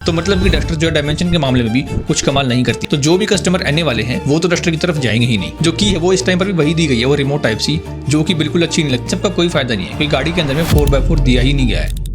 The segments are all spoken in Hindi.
तो मतलब कि डस्टर जो है डायमेंशन के मामले में भी कुछ कमाल नहीं करती। तो जो भी कस्टमर आने वाले हैं वो तो डस्टर की तरफ जाएंगे ही नहीं, जो कि वो इस टाइम पर भी वही दी गई है, वो रिमोट टाइप सी, जो कि बिल्कुल अच्छी नहीं लगती। सबका कोई फायदा नहीं है, कोई गाड़ी के अंदर में 4x4 दिया ही नहीं गया है।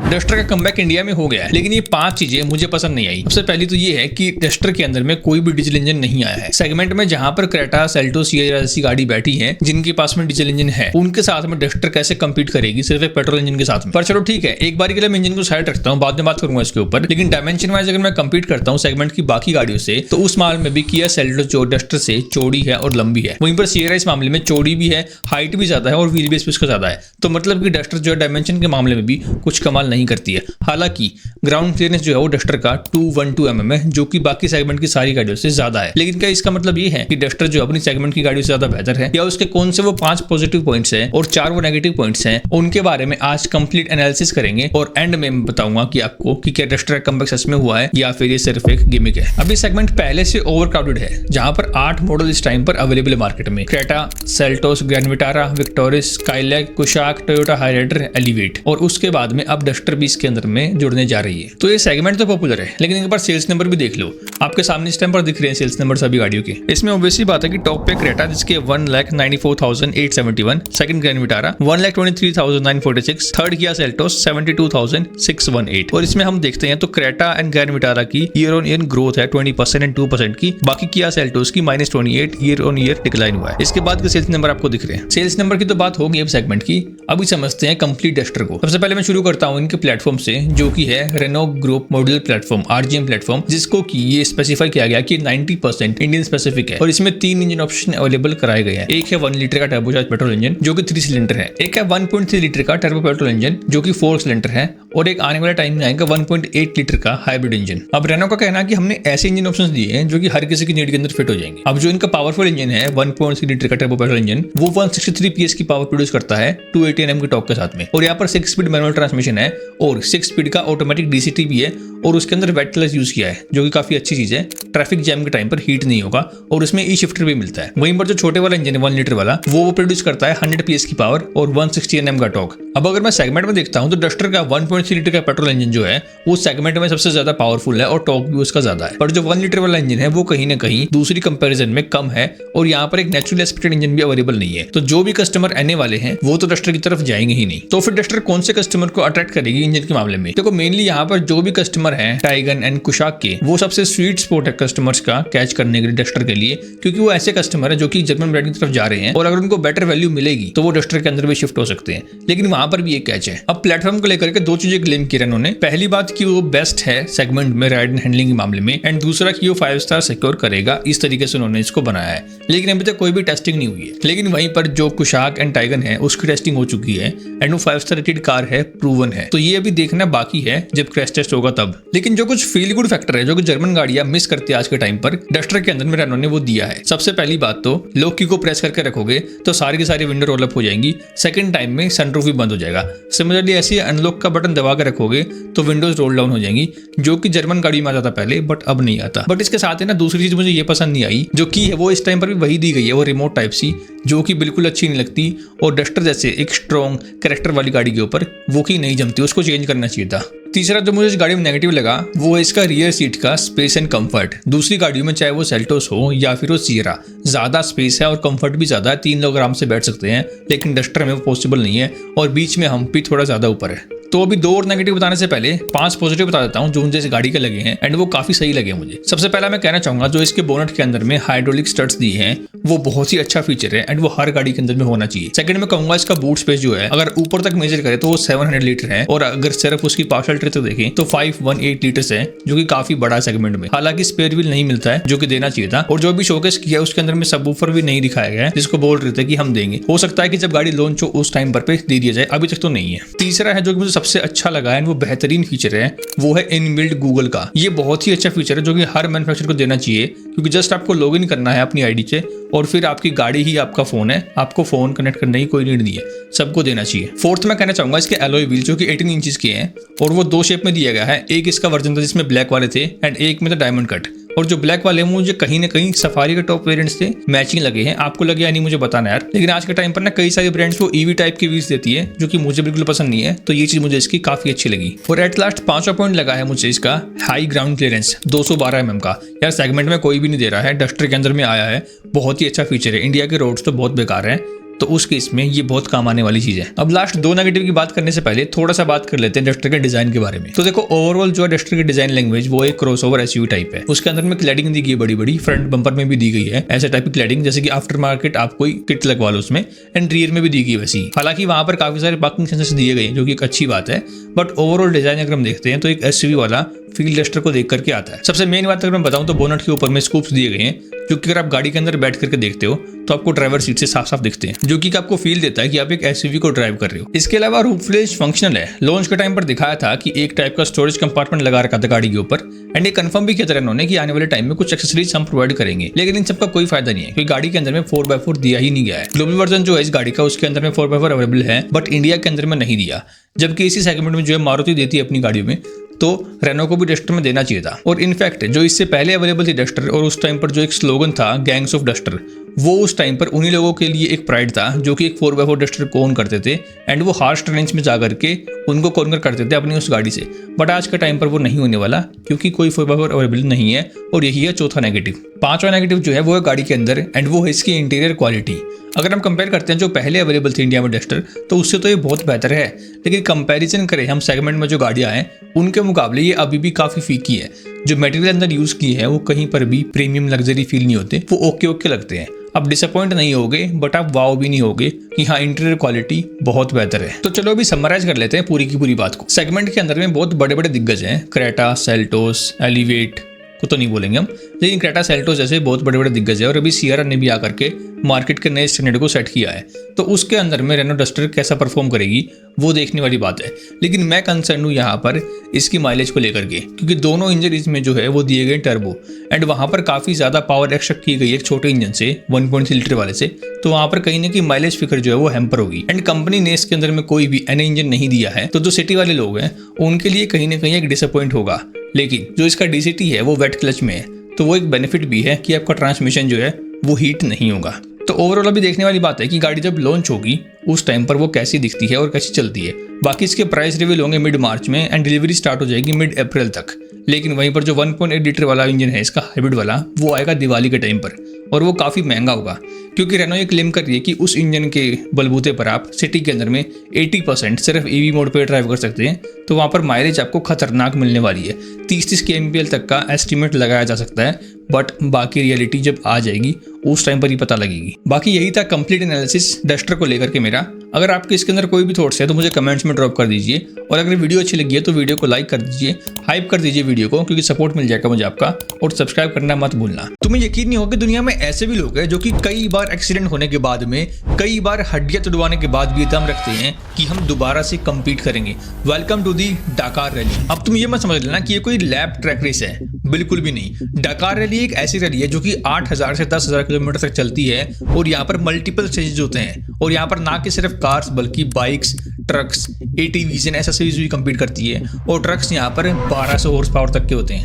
डस्टर का कमबैक इंडिया में हो गया है, लेकिन ये 5 चीजें मुझे पसंद नहीं आई। सबसे पहली तो ये है कि डस्टर के अंदर में कोई भी डीजल इंजन नहीं आया है। सेगमेंट में जहां पर क्रेटा, सेल्टोस जैसी गाड़ी बैठी है जिनके पास में डीजल इंजन है, उनके साथ में डस्टर कैसे कंपीट करेगी सिर्फ एक पेट्रोल इंजन के साथ में। पर चलो ठीक है, एक बार के लिए मैं इंजन को साइड रखता हूँ, बाद में बात करूंगा इसके ऊपर। लेकिन डायमेंशन वाइज अगर मैं कंपीट करता हूँ सेगमेंट की बाकी गाड़ियों से, तो उस मामले में भी किया सेल्टोस जो डस्टर से चौड़ी है और लंबी है। वहीं पर सियरा इस मामले में चौड़ी भी है, हाइट भी ज्यादा है और व्हील बेस भी उसका ज्यादा है। तो मतलब कि डस्टर जो है डायमेंशन के मामले में भी कुछ कमाल नहीं करती है। हालांकि ग्राउंड क्लियरेंस जो है वो डस्टर का 212 mm है, जो कि बाकी सेगमेंट की सारी गाड़ियों से ज्यादा है। लेकिन क्या इसका मतलब ये है कि डस्टर जो अपनी सेगमेंट की गाड़ियों से ज्यादा बेहतर है, या उसके कौन से वो 5 पॉजिटिव पॉइंट्स हैं और 4 वो नेगेटिव पॉइंट्स हैं, उनके बारे में आज कंप्लीट एनालिसिस करेंगे और एंड में मैं बताऊंगा कि आपको कि क्या डस्टर का कमबैक सच में हुआ है या फिर ये सिर्फ एक गिमिक है। अभी सेगमेंट पहले से ओवरक्राउडेड है, जहां पर 8 मॉडल इस टाइम पर अवेलेबल है मार्केट में। Creta, Seltos, Grand Vitara, Victoris, Kylaq, Kushaq, Toyota Hyryder, Elevate, और उसके बाद में अब डस्टर भी इसके अंदर में जुड़ने जा रही है। तो ये सेगमेंट तो पॉपुलर है, लेकिन एक बार सेल्स नंबर भी देख लो। आपके सामने इस टाइम पर दिख रहे हैं सेल्स नंबर सभी गाड़ियों के। इसमें ऑब्वियसली बात है कि टॉप पे क्रेटा जिसके 1,94,871, second grand Vitara 1,23,946, third Kia Seltos 72,618। और इसमें हम देखते हैं तो क्रेटा एंड ग्रैंड विटारा की ईयर ऑन ईयर ग्रोथ है 20% एंड 2% की। बाकी किया सेल्टोस की -28 ईयर ऑन ईयर डिक्लाइन हुआ है। इसके बाद के सेल्स नंबर आपको दिख रहे हैं। सेल्स नंबर की तो बात होगी अब सेगमेंट की। अभी समझते हैं कंप्लीट डस्टर को। सबसे पहले मैं शुरू करता हूँ इनके प्लेटफॉर्म से, जो कि है Renault group modular platform, RGM platform, जिसको कि ये स्पेसिफाई किया गया कि 90% इंडियन स्पेसिफिक है। और इसमें 3 इंजन ऑप्शन अवेलेबल कराए गए हैं। एक है 1 लीटर का टर्बोचार्ज पेट्रोल इंजन जो कि 3 सिलेंडर है, एक है 1.3 लीटर का टर्बो पेट्रोल इंजन जो कि 4 सिलेंडर है, और एक आने वाले टाइम में आएगा 1.8 लीटर का हाइब्रिड इंजन। अब रेनो का कहना है कि हमने ऐसे इंजन ऑप्शंस दिए हैं जो कि हर किसी की नीड के अंदर फिट हो जाएंगे। अब जो इनका पावरफुल इंजन है 1.3 लीटर का टर्बो पेट्रोल इंजन, वो 163 PS की पावर प्रोड्यूस करता है 280 Nm की टॉर्क के साथ में। और यहाँ पर 6 स्पीड मैनुअल ट्रांसमिशन है और 6 स्पीड का ऑटोमेटिक DCT भी है, और उसके अंदर वेट क्लच यूज किया है जो कि काफी अच्छी चीज है। ट्रैफिक जैम के टाइम पर हीट नहीं होगा, और उसमें ई शिफ्टर भी मिलता है। वहीं पर जो छोटे वाला इंजन है 1 लीटर वाला, वो प्रोड्यूस करता है 100 PS की पावर और 160 Nm का टॉर्क। अब अगर मैं सेगमेंट में देखता हूं तो डस्टर का 1.3 लीटर का पेट्रोल इंजन जो है वो सेगमेंट में सबसे ज्यादा पावरफुल है और टॉर्क भी उसका ज्यादा है। पर जो 1 लीटर वाला इंजन है वो कहीं ना कहीं दूसरी कंपैरिजन में कम है, और यहाँ पर एक नेचुरल एस्पिरेटेड इंजन भी अवेलेबल नहीं है। तो जो भी कस्टमर आने वाले हैं वो तो डस्टर की तरफ जाएंगे ही नहीं। तो फिर डस्टर कौन से कस्टमर को अट्रैक्ट करेगी इंजन के मामले में? देखो मेनली यहाँ पर जो भी कस्टमर है टाइगन एंड कुशाक के, वो सबसे स्वीट स्पॉट है कस्टमर्स का कैच करने के लिए डस्टर के लिए, क्योंकि वो ऐसे कस्टमर है जो कि जर्मन ब्रांड की तरफ जा रहे हैं, और अगर उनको बेटर वैल्यू मिलेगी तो वो डस्टर के अंदर भी शिफ्ट हो सकते हैं। लेकिन वहां पर भी एक कैच है। अब प्लेटफॉर्म को लेकर के 2 चीजें क्लेम की उन्होंने। पहली बात कि वो बेस्ट है सेगमेंट में राइड एंड हैंडलिंग के मामले में, एंड दूसरा कि वो 5 स्टार सिक्योर करेगा। इस तरीके से उन्होंने इसको बनाया है, लेकिन अभी तक कोई भी टेस्टिंग नहीं हुई है। लेकिन वहीं पर जो कुशाक एंड टाइगन है उसकी टेस्टिंग हो चुकी है, एंड वो 5 स्टार रेटेड कार है, प्रूवन है। तो ये अभी देखना बाकी है जब क्रैश टेस्ट होगा तब। लेकिन जो कुछ फील गुड फैक्टर है जो कि जर्मन गाड़ियां मिस करती है आज के टाइम पर, डस्टर के अंदर में रेनो ने वो दिया है। सबसे पहली बात तो लॉक की को प्रेस करके रखोगे तो सारी की सारी विंडो रोल अप हो जाएंगी। सेकंड टाइम में सनरूफ भी बंद हो जाएगा। सिमिलरली ऐसे अनलॉक का बटन दबा के रखोगे तो विंडोज रोल डाउन हो जाएंगी, जो कि जर्मन गाड़ी में आ जाता पहले, बट अब नहीं आता। बट इसके साथ है ना दूसरी चीज मुझे ये पसंद नहीं आई, जो कि वो इस टाइम पर भी वही दी गई है, वो रिमोट टाइप सी, जो कि बिल्कुल अच्छी नहीं लगती, और डस्टर जैसे एक स्ट्रॉन्ग कैरेक्टर वाली गाड़ी के ऊपर वो की नहीं जमती, उसको चेंज करना चाहिए था। तीसरा जो मुझे इस गाड़ी में नेगेटिव लगा वो है इसका रियर सीट का स्पेस एंड कंफर्ट। दूसरी गाड़ियों में चाहे वो सेल्टोस हो या फिर वो सियरा, ज्यादा स्पेस है और कंफर्ट भी ज्यादा है, 3 लोग आराम से बैठ सकते हैं। लेकिन डस्टर में वो पॉसिबल नहीं है, और बीच में हम भी थोड़ा ज्यादा ऊपर है। तो अभी 2 और नेगेटिव बताने से पहले 5 पॉजिटिव बता देता हूं जो मुझे इस गाड़ी के लगे हैं, एंड वो काफी सही लगे मुझे। सबसे पहला मैं कहना चाहूंगा जो इसके बोनट के अंदर में हाइड्रोलिक स्टड्स दिए हैं वो बहुत ही अच्छा फीचर है, एंड वो हर गाड़ी के अंदर में होना चाहिए। सेकंड में कहूंगा इसका बूट स्पेस जो है अगर ऊपर तक मेजर करे तो वो 700 लीटर है, और अगर सिर्फ उसकी पार्शियल ट्रे तक देखें तो 518 लीटर्स है, जो कि काफी बड़ा सेगमेंट में। हालांकि स्पेयर व्हील नहीं मिलता है जो कि देना चाहिए था, और जो भी शोकेस किया उसके अंदर में सबवूफर भी नहीं दिखाया गया है, जिसको बोल रहे थे कि हम देंगे। हो सकता है कि जब गाड़ी लॉन्च हो उस टाइम पर पे दे दिया जाए, अभी तक तो नहीं है। तीसरा है जो कि मुझे सबसे अच्छा लगा है, वो बेहतरीन फीचर है, वो है इनबिल्ट गूगल का। ये बहुत ही अच्छा फीचर है जो कि हर मैन्युफैक्चरर को देना चाहिए, क्योंकि जस्ट आपको लॉगिन करना है अपनी आईडी से, और फिर आपकी गाड़ी ही आपका फोन है, आपको फोन कनेक्ट करने की कोई नीड नहीं है, सबको देना चाहिए। फोर्थ मैं कहना चाहूंगा इसके एलॉय व्हील जो कि 18 इंचेस के हैं, और वो 2 शेप में दिया गया है। एक इसका वर्जन था जिसमें ब्लैक वाले थे, एंड एक में था डायमंड कट, और जो ब्लैक वाले मुझे कहीं ना कहीं सफारी के टॉप वेरिएंट से मैचिंग लगे हैं। आपको लगे या नहीं मुझे बताना यार, लेकिन आज के टाइम पर ना कई सारी ब्रांड्स वो ईवी टाइप के व्हील्स देती है जो कि मुझे बिल्कुल पसंद नहीं है, तो ये चीज मुझे इसकी काफी अच्छी लगी। और एट लास्ट 5वां पॉइंट लगा है मुझे इसका हाई ग्राउंड क्लियरेंस 212 mm का। यार सेगमेंट में कोई भी नहीं दे रहा है, डस्टर के अंदर में आया है, बहुत ही अच्छा फीचर है। इंडिया के रोड्स तो बहुत बेकार हैं, तो उस केस में ये बहुत काम आने वाली चीज है। अब लास्ट 2 नेगेटिव की बात करने से पहले थोड़ा सा बात कर लेते हैं डस्टर के डिजाइन के बारे में। तो देखो ओवरऑल जो है डस्टर की डिजाइन लैंग्वेज वो एक क्रॉसओवर एसयूवी टाइप है। उसके अंदर में क्लैडिंग दी गई है बड़ी बड़ी, फ्रंट बम्पर में भी दी गई है ऐसे टाइप की क्लैडिंग, जैसे कि आफ्टर मार्केट आप कोई किट लगवा लो उसमें, एंड रियर में भी दी गई वैसी। हालांकि वहां पर काफी सारे पार्किंग सेंसर्स दिए गए हैं जो कि एक अच्छी बात है, बट ओवरऑल डिजाइन अगर हम देखते हैं तो एक एसयूवी वाला फील डस्टर को देख करके आता है। सबसे मेन बात अगर मैं बताऊं तो बोनट के ऊपर में स्कूप्स दिए गए हैं, जो कि अगर आप गाड़ी के अंदर बैठ करके देखते हो तो आपको ड्राइवर सीट से साफ साफ दिखते हैं, जो कि आपको फील देता है कि आप एक एसयूवी को ड्राइव कर रहे हो। इसके अलावा रूफ फ्लेज फंक्शनल है। लॉन्च के टाइम पर दिखाया था कि एक टाइप का स्टोरेज कंपार्टमेंट लगा रखा था गाड़ी के ऊपर, एंड ये कंफर्म भी किया था इन्होंने कि आने वाले टाइम में कुछ एक्सेसरीज हम प्रोवाइड करेंगे, लेकिन इन सबका कोई फायदा नहीं है क्योंकि गाड़ी के अंदर में 4x4 दिया ही नहीं गया है। ग्लोबल वर्जन जो है इस गाड़ी का उसके अंदर में 4x4 अवेलेबल है, बट इंडिया के अंदर में नहीं दिया, जबकि इसी सेगमेंट में जो है मारुति देती है अपनी गाड़ियों में, तो रेनो को भी डस्टर में देना चाहिए था। और इनफैक्ट जो इससे पहले अवेलेबल थी डस्टर, और उस टाइम पर जो एक स्लोगन था गैंग्स ऑफ डस्टर, वो उस टाइम पर उन्हीं लोगों के लिए एक प्राइड था जो कि एक 4x4 डस्टर को ओन करते थे, एंड वो हार्श टेरेंस में जाकर के उनको कॉर्नर करते थे अपनी उस गाड़ी से। बट आज के टाइम पर वो नहीं होने वाला क्योंकि कोई 4x4 अवेलेबल नहीं है, और यही है चौथा नेगेटिव। 5वां नेगेटिव जो है वो है गाड़ी के अंदर, एंड वो है इसकी इंटीरियर क्वालिटी। अगर हम कंपेयर करते हैं जो पहले अवेलेबल थी इंडिया में डस्टर, तो उससे तो ये बहुत बेहतर है, लेकिन कंपैरिजन करें हम सेगमेंट में जो गाड़ियां हैं उनके मुकाबले ये अभी भी काफी फीकी है। जो मटेरियल अंदर यूज की है वो कहीं पर भी प्रीमियम लग्जरी फील नहीं होते, वो ओके लगते हैं। अब डिसअपॉइंट नहीं होगे, बट आप वाव भी नहीं होगे कि हाँ इंटीरियर क्वालिटी बहुत बेहतर है। तो चलो अभी समराइज कर लेते हैं पूरी की पूरी बात को। सेगमेंट के अंदर में बहुत बड़े बड़े दिग्गज हैं, क्रेटा, सेल्टोस, एलिवेट को तो नहीं बोलेंगे हम, लेकिन क्रेटा, सेल्टोस जैसे बहुत बड़े बड़े दिग्गज है, और अभी सियरा ने भी आकर के मार्केट के नए स्टैंडर्ड को सेट किया है। तो उसके अंदर में रेनो डस्टर कैसा परफॉर्म करेगी वो देखने वाली बात है। लेकिन मैं कंसर्न हूँ यहाँ पर इसकी माइलेज को लेकर के, क्योंकि दोनों इंजन इसमें जो है वो दिए गए टर्बो, एंड वहाँ पर काफ़ी ज़्यादा पावर एक्सट्रैक्ट की गई है एक छोटे इंजन से 1.3 लीटर वाले से, तो वहाँ पर कहीं ना कहीं माइलेज फिगर जो है वो हैम्पर होगी। एंड कंपनी ने इसके अंदर में कोई भी एन इंजन नहीं दिया है, तो जो सिटी वाले लोग हैं उनके लिए कहीं ना कहीं एक डिसअपॉइंट होगा। लेकिन जो इसका डीसीटी है वो वेट क्लच में है, तो वो एक बेनिफिट भी है कि आपका ट्रांसमिशन जो है वो हीट नहीं होगा। तो ओवरऑल अभी देखने वाली बात है कि गाड़ी जब लॉन्च होगी उस टाइम पर वो कैसी दिखती है और कैसी चलती है। बाकी इसके प्राइस रिवील होंगे मिड मार्च में, एंड डिलीवरी स्टार्ट हो जाएगी मिड अप्रैल तक। लेकिन वहीं पर जो 1.8 लीटर वाला इंजन है इसका हाइब्रिड वाला, वो आएगा दिवाली के टाइम पर, और वो काफ़ी महंगा होगा, क्योंकि रेनो ये क्लेम कर रही है कि उस इंजन के बलबूते पर आप सिटी के अंदर में 80% सिर्फ ईवी मोड पर ड्राइव कर सकते हैं, तो वहाँ पर माइलेज आपको खतरनाक मिलने वाली है। 30 kmpl तक का एस्टिमेट लगाया जा सकता है, बट बाकी रियलिटी जब आ जाएगी उस टाइम पर ही पता लगेगी। बाकी यही था कंप्लीट एनालिसिस डस्टर को लेकर के मेरा। अगर आपके इसके अंदर कोई भी थॉट्स है तो मुझे कमेंट्स में ड्रॉप कर दीजिए, और अगर वीडियो अच्छी लगी है तो वीडियो को लाइक कर दीजिए, हाइप कर दीजिए वीडियो को, क्योंकि सपोर्ट मिल जाएगा मुझे आपका, और सब्सक्राइब करना मत भूलना। तुम्हें यकीन नहीं होगा दुनिया में ऐसे भी लोग हैं जो कि कई बार एक्सीडेंट होने के बाद में, कई बार हड्डियां तुड़वाने के बाद भी दम रखते हैं कि हम दोबारा से कम्पीट करेंगे। वेलकम टू दी डकार रैली। अब तुम ये मत समझ लेना कि ये कोई लैप ट्रैक रेस है, बिल्कुल भी नहीं। डकार रैली एक ऐसी रैली है जो कि 8000 से 10,000 किलोमीटर तक चलती है, और यहाँ पर मल्टीपल स्टेजेस होते हैं, और यहाँ पर ना कि सिर्फ कार्स बल्कि बाइक्स, ट्रक्स, एटीवीज एंड एसएसवीज भी कम्पीट करती है, और ट्रक्स यहाँ पर 1200 हॉर्स पावर तक के होते हैं।